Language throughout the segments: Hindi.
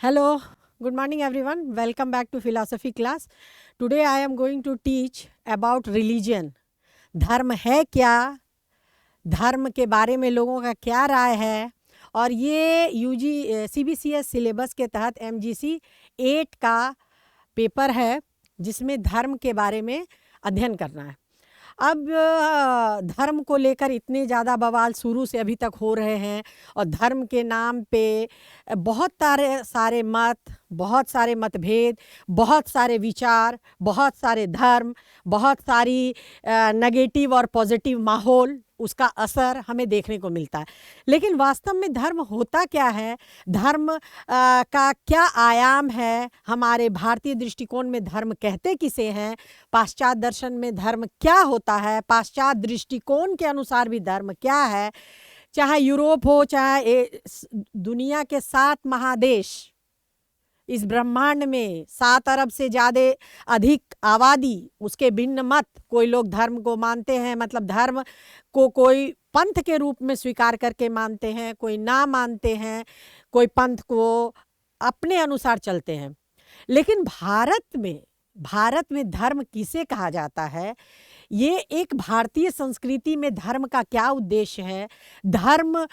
Hello, good morning everyone. Welcome back to philosophy class. Today I am going to teach about religion. धर्म है क्या? धर्म के बारे में लोगों का क्या राय है? और ये यूजी सीबीसीएस सिलेबस के तहत एमजीसी 8 का पेपर है जिसमें धर्म के बारे में अध्ययन करना है। अब धर्म को लेकर इतने ज़्यादा बवाल शुरू से अभी तक हो रहे हैं और धर्म के नाम पे बहुत सारे मत, बहुत सारे मतभेद, बहुत सारे विचार, बहुत सारे धर्म, बहुत सारी नेगेटिव और पॉजिटिव माहौल, उसका असर हमें देखने को मिलता है। लेकिन वास्तव में धर्म होता क्या है? धर्म का क्या आयाम है? हमारे भारतीय दृष्टिकोण में धर्म कहते किसे हैं? पाश्चात्य दर्शन में धर्म क्या होता है? पाश्चात्य दृष्टिकोण के अनुसार भी धर्म क्या है? चाहे यूरोप हो, चाहे दुनिया के 7 महादेश, इस ब्रह्मांड में 7 अरब से ज़्यादा अधिक आबादी, उसके भिन्न मत। कोई लोग धर्म को मानते हैं, मतलब धर्म को कोई पंथ के रूप में स्वीकार करके मानते हैं, कोई ना मानते हैं, कोई पंथ को अपने अनुसार चलते हैं। लेकिन भारत में धर्म किसे कहा जाता है? ये एक भारतीय संस्कृति में धर्म का क्या उद्देश्य है? धर्म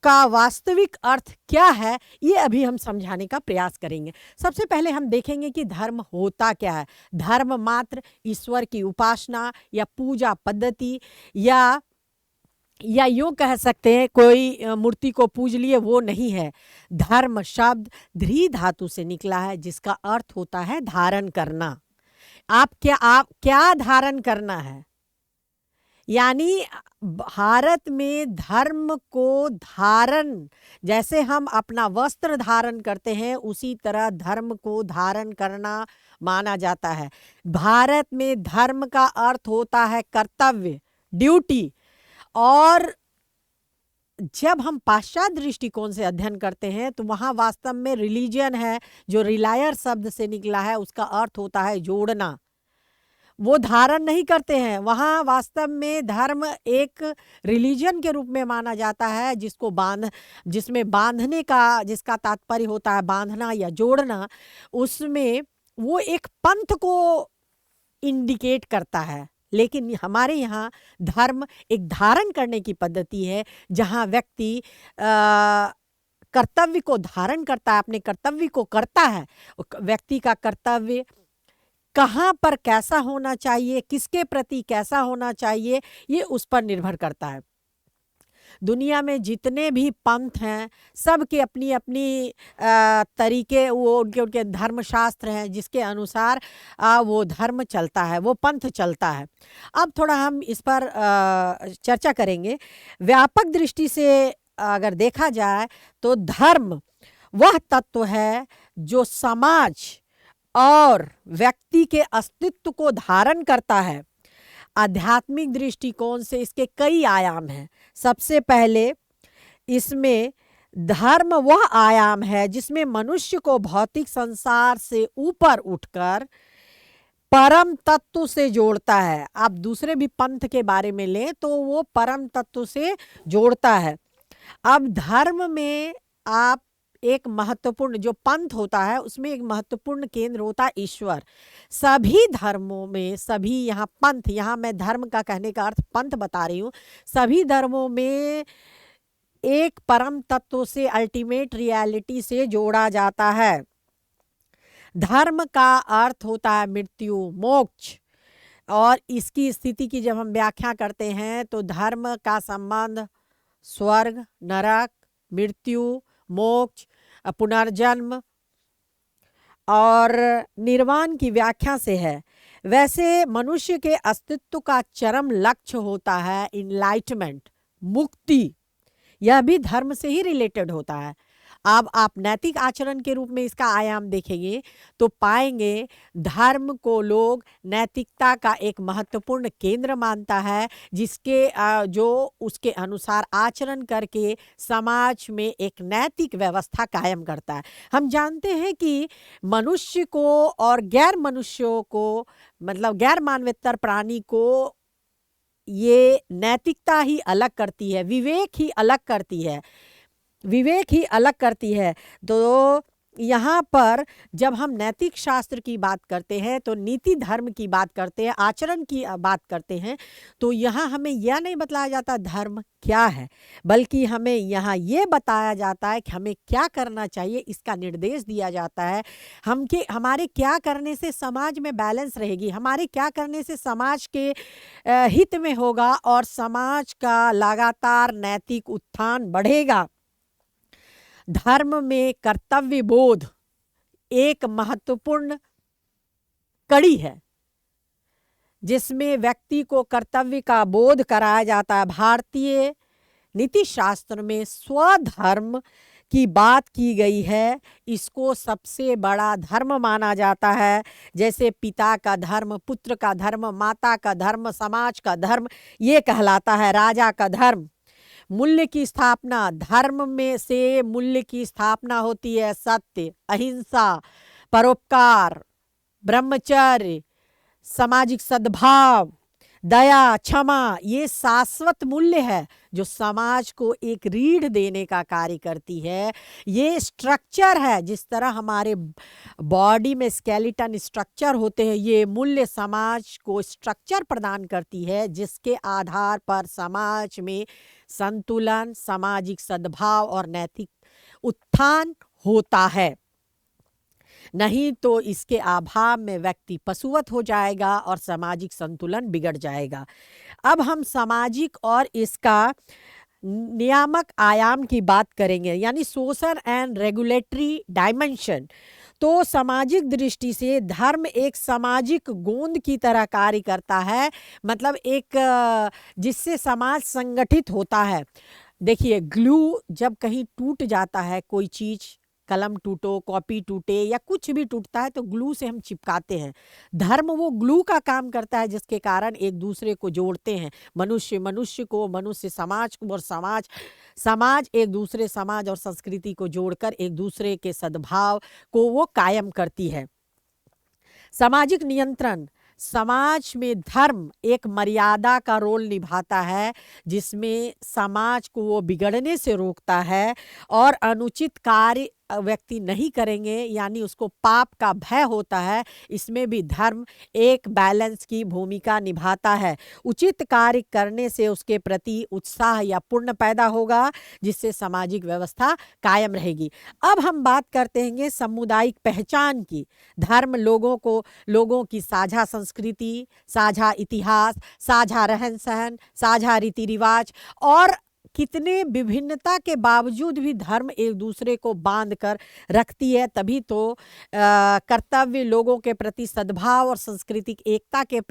का वास्तविक अर्थ क्या है? ये अभी हम समझाने का प्रयास करेंगे। सबसे पहले हम देखेंगे कि धर्म होता क्या है। धर्म मात्र ईश्वर की उपासना या पूजा पद्धति या यूँ कह सकते हैं कोई मूर्ति को पूज लिए, वो नहीं है। धर्म शब्द ध्री धातु से निकला है जिसका अर्थ होता है धारण करना। आप क्या धारण करना है? यानी भारत में धर्म को धारण, जैसे हम अपना वस्त्र धारण करते हैं उसी तरह धर्म को धारण करना माना जाता है। भारत में धर्म का अर्थ होता है कर्तव्य, ड्यूटी। और जब हम पाश्चात्य दृष्टिकोण से अध्ययन करते हैं तो वहाँ वास्तव में रिलीजन है, जो रिलायर शब्द से निकला है, उसका अर्थ होता है जोड़ना। वो धारण नहीं करते हैं। वहाँ वास्तव में धर्म एक रिलीजन के रूप में माना जाता है जिसमें बांधने का, जिसका तात्पर्य होता है बांधना या जोड़ना। उसमें वो एक पंथ को इंडिकेट करता है। लेकिन हमारे यहाँ धर्म एक धारण करने की पद्धति है, जहाँ व्यक्ति कर्तव्य को धारण करता है, अपने कर्तव्य को करता है। व्यक्ति का कर्तव्य कहाँ पर कैसा होना चाहिए, किसके प्रति कैसा होना चाहिए, ये उस पर निर्भर करता है। दुनिया में जितने भी पंथ हैं, सबके अपनी अपनी तरीके, वो उनके धर्मशास्त्र हैं जिसके अनुसार वो धर्म चलता है, वो पंथ चलता है। अब थोड़ा हम इस पर चर्चा करेंगे। व्यापक दृष्टि से अगर देखा जाए तो धर्म वह तत्व है जो समाज और व्यक्ति के अस्तित्व को धारण करता है। आध्यात्मिक दृष्टिकोण से इसके कई आयाम हैं। सबसे पहले इसमें धर्म वह आयाम है जिसमें मनुष्य को भौतिक संसार से ऊपर उठकर परम तत्व से जोड़ता है। आप दूसरे भी पंथ के बारे में लें तो वो परम तत्व से जोड़ता है। अब धर्म में आप एक महत्वपूर्ण, जो पंथ होता है उसमें एक महत्वपूर्ण केंद्र होता है ईश्वर। सभी धर्मों में, सभी यहाँ पंथ, यहाँ मैं धर्म का कहने का अर्थ पंथ बता रही हूँ, सभी धर्मों में एक परम तत्व से, अल्टीमेट रियलिटी से जोड़ा जाता है। धर्म का अर्थ होता है मृत्यु, मोक्ष। और इसकी स्थिति की जब हम व्याख्या करते हैं तो धर्म का संबंध स्वर्ग, नरक, मृत्यु, मोक्ष, पुनर्जन्म और निर्वाण की व्याख्या से है। वैसे मनुष्य के अस्तित्व का चरम लक्ष्य होता है इनलाइटमेंट, मुक्ति। यह भी धर्म से ही रिलेटेड होता है। अब आप नैतिक आचरण के रूप में इसका आयाम देखेंगे तो पाएंगे धर्म को लोग नैतिकता का एक महत्वपूर्ण केंद्र मानता है, जिसके जो उसके अनुसार आचरण करके समाज में एक नैतिक व्यवस्था कायम करता है। हम जानते हैं कि मनुष्य को और गैर मनुष्यों को, मतलब गैर मानवेतर प्राणी को, ये नैतिकता ही अलग करती है, विवेक ही अलग करती है। तो यहाँ पर जब हम नैतिक शास्त्र की बात करते हैं तो नीति धर्म की बात करते हैं, आचरण की बात करते हैं, तो यहाँ हमें यह नहीं बताया जाता धर्म क्या है, बल्कि हमें यहाँ ये बताया जाता है कि हमें क्या करना चाहिए, इसका निर्देश दिया जाता है। हमारे क्या करने से समाज में बैलेंस रहेगी, हमारे क्या करने से समाज के हित में होगा और समाज का लगातार नैतिक उत्थान बढ़ेगा। धर्म में कर्तव्य बोध एक महत्वपूर्ण कड़ी है, जिसमें व्यक्ति को कर्तव्य का बोध कराया जाता है। भारतीय नीति शास्त्र में स्वधर्म की बात की गई है, इसको सबसे बड़ा धर्म माना जाता है। जैसे पिता का धर्म, पुत्र का धर्म, माता का धर्म, समाज का धर्म ये कहलाता है। राजा का धर्म, मूल्य की स्थापना, धर्म में से मूल्य की स्थापना होती है। सत्य, अहिंसा, परोपकार, ब्रह्मचर्य, सामाजिक सद्भाव, दया, क्षमा, ये शाश्वत मूल्य है जो समाज को एक रीढ़ देने का कार्य करती है। ये स्ट्रक्चर है, जिस तरह हमारे बॉडी में स्केलेटन स्ट्रक्चर होते हैं, ये मूल्य समाज को स्ट्रक्चर प्रदान करती है, जिसके आधार पर समाज में संतुलन, सामाजिक सद्भाव और नैतिक उत्थान होता है। नहीं तो इसके अभाव में व्यक्ति पशुवत हो जाएगा और सामाजिक संतुलन बिगड़ जाएगा। अब हम सामाजिक और इसका नियामक आयाम की बात करेंगे, यानी सोशल एंड रेगुलेटरी डायमेंशन। तो सामाजिक दृष्टि से धर्म एक सामाजिक गोंद की तरह कार्य करता है, मतलब एक जिससे समाज संगठित होता है। देखिए, ग्लू जब कहीं टूट जाता है, कोई चीज, कलम टूटो, कॉपी टूटे या कुछ भी टूटता है तो ग्लू से हम चिपकाते हैं। धर्म वो ग्लू का काम करता है, जिसके कारण एक दूसरे को जोड़ते हैं। मनुष्य मनुष्य को, मनुष्य समाज को, और समाज एक दूसरे समाज और संस्कृति को जोड़कर एक दूसरे के सद्भाव को वो कायम करती है। सामाजिक नियंत्रण, समाज में धर्म एक मर्यादा का रोल निभाता है, जिसमें समाज को वो बिगड़ने से रोकता है और अनुचित कार्य व्यक्ति नहीं करेंगे, यानी उसको पाप का भय होता है। इसमें भी धर्म एक बैलेंस की भूमिका निभाता है। उचित कार्य करने से उसके प्रति उत्साह या पुण्य पैदा होगा, जिससे सामाजिक व्यवस्था कायम रहेगी। अब हम बात करते हैं सामुदायिक पहचान की। धर्म लोगों की साझा संस्कृति, साझा इतिहास, साझा रहन सहन, साझा रीति रिवाज, और कितने विभिन्नता के बावजूद भी धर्म एक दूसरे को बांध कर रखती है। तभी तो कर्तव्य, लोगों के प्रति सद्भाव और सांस्कृतिक एकता के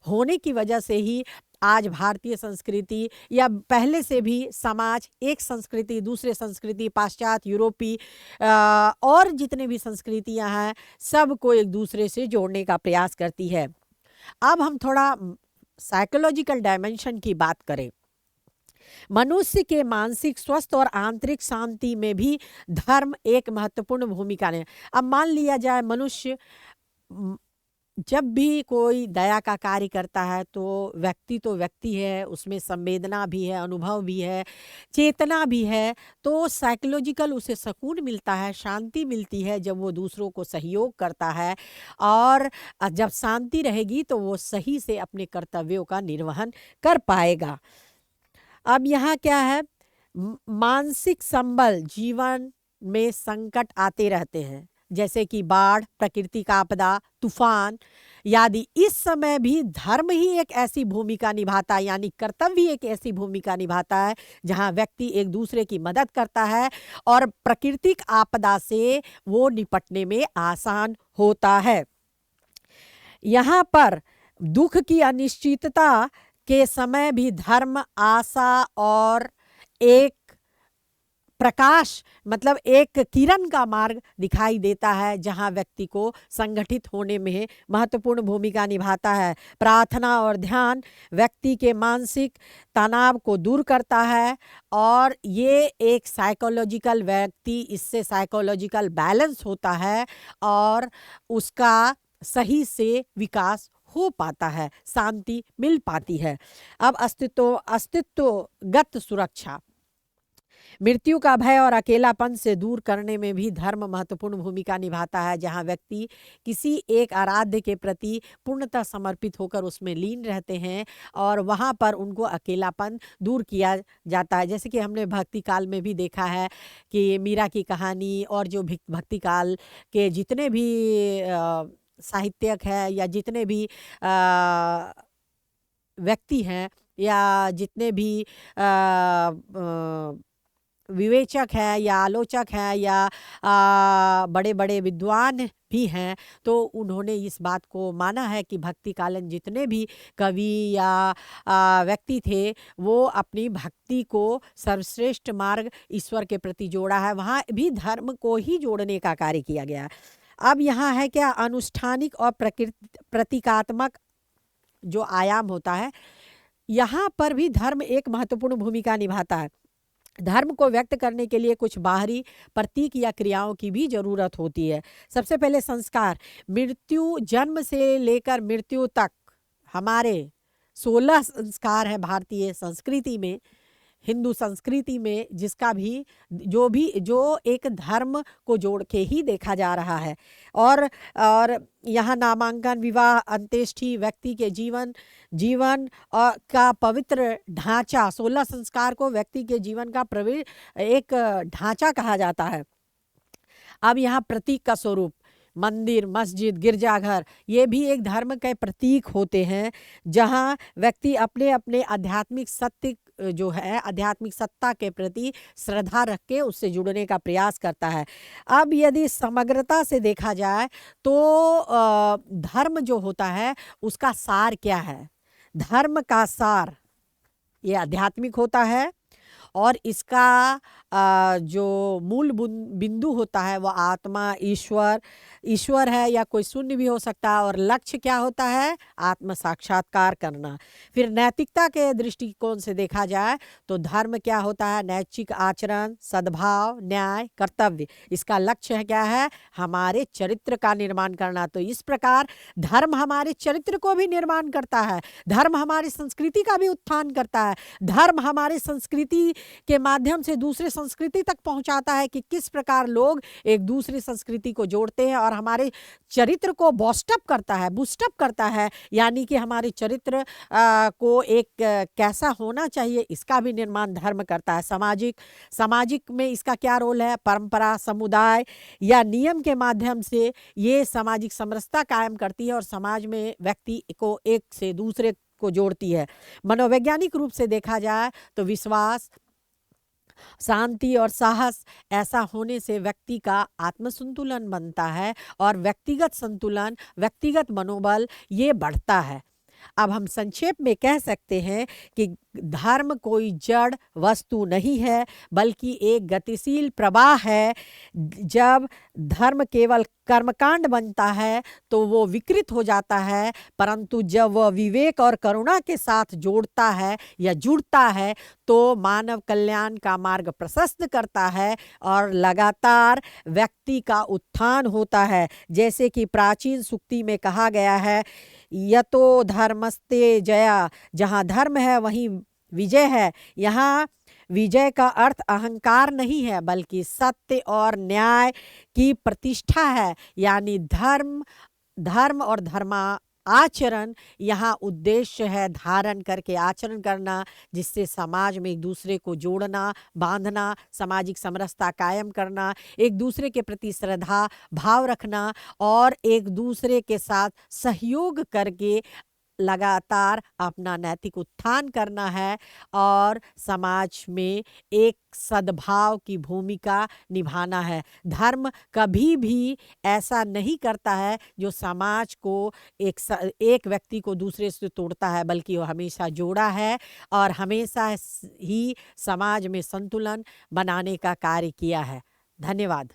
होने की वजह से ही आज भारतीय संस्कृति या पहले से भी समाज एक संस्कृति दूसरे संस्कृति, पाश्चात्य, यूरोपी और जितने भी संस्कृतियां हैं, सबको एक दूसरे से जोड़ने का प्रयास करती है। अब हम थोड़ा साइकोलॉजिकल डायमेंशन की बात करें। मनुष्य के मानसिक स्वस्थ और आंतरिक शांति में भी धर्म एक महत्वपूर्ण भूमिका ने। अब मान लिया जाए, मनुष्य जब भी कोई दया का कार्य करता है तो व्यक्ति है, उसमें संवेदना भी है, अनुभव भी है, चेतना भी है, तो साइकोलॉजिकल उसे सुकून मिलता है, शांति मिलती है जब वो दूसरों को सहयोग करता है। और जब शांति रहेगी तो वो सही से अपने कर्तव्यों का निर्वहन कर पाएगा। अब यहाँ क्या है, मानसिक संबल, जीवन में संकट आते रहते हैं, जैसे कि बाढ़, प्रकृति का आपदा, तूफान, यदि इस समय भी धर्म ही एक ऐसी भूमिका निभाता है, यानी कर्तव्य एक ऐसी भूमिका निभाता है जहाँ व्यक्ति एक दूसरे की मदद करता है और प्राकृतिक आपदा से वो निपटने में आसान होता है। यहाँ पर दुख की अनिश्चितता के समय भी धर्म आशा और एक प्रकाश, मतलब एक किरण का मार्ग दिखाई देता है, जहां व्यक्ति को संगठित होने में महत्वपूर्ण भूमिका निभाता है। प्रार्थना और ध्यान व्यक्ति के मानसिक तनाव को दूर करता है और ये एक साइकोलॉजिकल, व्यक्ति इससे साइकोलॉजिकल बैलेंस होता है और उसका सही से विकास हो पाता है, शांति मिल पाती है। अब अस्तित्वगत सुरक्षा, मृत्यु का भय और अकेलापन से दूर करने में भी धर्म महत्वपूर्ण भूमिका निभाता है। जहाँ व्यक्ति किसी एक आराध्य के प्रति पूर्णतः समर्पित होकर उसमें लीन रहते हैं और वहाँ पर उनको अकेलापन दूर किया जाता है। जैसे कि हमने भक्ति काल में भी देखा है कि मीरा की कहानी और जो भक्ति काल के जितने भी साहित्यक है या जितने भी व्यक्ति हैं या जितने भी विवेचक है या आलोचक है या बड़े बड़े विद्वान भी हैं, तो उन्होंने इस बात को माना है कि भक्ति कालीन जितने भी कवि या व्यक्ति थे वो अपनी भक्ति को सर्वश्रेष्ठ मार्ग ईश्वर के प्रति जोड़ा है। वहाँ भी धर्म को ही जोड़ने का कार्य किया गया है। अब यहाँ है क्या, अनुष्ठानिक और प्रतीकात्मक जो आयाम होता है, यहाँ पर भी धर्म एक महत्वपूर्ण भूमिका निभाता है। धर्म को व्यक्त करने के लिए कुछ बाहरी प्रतीक या क्रियाओं की भी जरूरत होती है। सबसे पहले संस्कार। जन्म से लेकर मृत्यु तक हमारे 16 संस्कार हैं भारतीय संस्कृति में, हिंदू संस्कृति में, जिसका भी जो एक धर्म को जोड़ के ही देखा जा रहा है। और यहाँ नामांकन, विवाह, अंत्येष्टि, व्यक्ति के जीवन का पवित्र ढांचा, 16 संस्कार को व्यक्ति के जीवन का एक ढांचा कहा जाता है। अब यहाँ प्रतीक का स्वरूप, मंदिर, मस्जिद, गिरजाघर, ये भी एक धर्म के प्रतीक होते हैं, जहाँ व्यक्ति अपने अपने आध्यात्मिक सत्य जो है, आध्यात्मिक सत्ता के प्रति श्रद्धा रख के उससे जुड़ने का प्रयास करता है। अब यदि समग्रता से देखा जाए तो धर्म जो होता है उसका सार क्या है? धर्म का सार ये आध्यात्मिक होता है और इसका जो मूल बिंदु होता है वो आत्मा, ईश्वर है या कोई शून्य भी हो सकता है। और लक्ष्य क्या होता है? आत्म साक्षात्कार करना। फिर नैतिकता के दृष्टिकोण से देखा जाए तो धर्म क्या होता है? नैतिक आचरण, सद्भाव, न्याय, कर्तव्य। इसका लक्ष्य क्या है? हमारे चरित्र का निर्माण करना। तो इस प्रकार धर्म हमारे चरित्र को भी निर्माण करता है, धर्म हमारी संस्कृति का भी उत्थान करता है, धर्म हमारे संस्कृति के माध्यम से दूसरे संस्कृति तक पहुंचाता है कि किस प्रकार लोग एक दूसरी संस्कृति को जोड़ते हैं, और हमारे चरित्र को बूस्टअप करता है, यानी कि हमारे चरित्र को एक कैसा होना चाहिए इसका भी निर्माण धर्म करता है। सामाजिक में इसका क्या रोल है? परंपरा, समुदाय या नियम के माध्यम से ये सामाजिक समरसता कायम करती है और समाज में व्यक्ति को एक से दूसरे को जोड़ती है। मनोवैज्ञानिक रूप से देखा जाए तो विश्वास, शांति और साहस, ऐसा होने से व्यक्ति का आत्मसंतुलन बनता है और व्यक्तिगत संतुलन, व्यक्तिगत मनोबल ये बढ़ता है। अब हम संक्षेप में कह सकते हैं कि धर्म कोई जड़ वस्तु नहीं है बल्कि एक गतिशील प्रवाह है। जब धर्म केवल कर्मकांड बनता है तो वो विकृत हो जाता है, परंतु जब वह विवेक और करुणा के साथ जोड़ता है या जुड़ता है तो मानव कल्याण का मार्ग प्रशस्त करता है और लगातार व्यक्ति का उत्थान होता है। जैसे कि प्राचीन सूक्ति में कहा गया है, यतो धर्मस्ते जया, जहाँ धर्म है वहीं विजय है। यहाँ विजय का अर्थ अहंकार नहीं है बल्कि सत्य और न्याय की प्रतिष्ठा है, यानी धर्म और आचरण यहाँ उद्देश्य है, धारण करके आचरण करना, जिससे समाज में एक दूसरे को जोड़ना, बांधना, सामाजिक समरसता कायम करना, एक दूसरे के प्रति श्रद्धा भाव रखना और एक दूसरे के साथ सहयोग करके लगातार अपना नैतिक उत्थान करना है और समाज में एक सद्भाव की भूमिका निभाना है। धर्म कभी भी ऐसा नहीं करता है जो समाज को एक व्यक्ति को दूसरे से तोड़ता है, बल्कि वो हमेशा जोड़ा है और हमेशा ही समाज में संतुलन बनाने का कार्य किया है। धन्यवाद।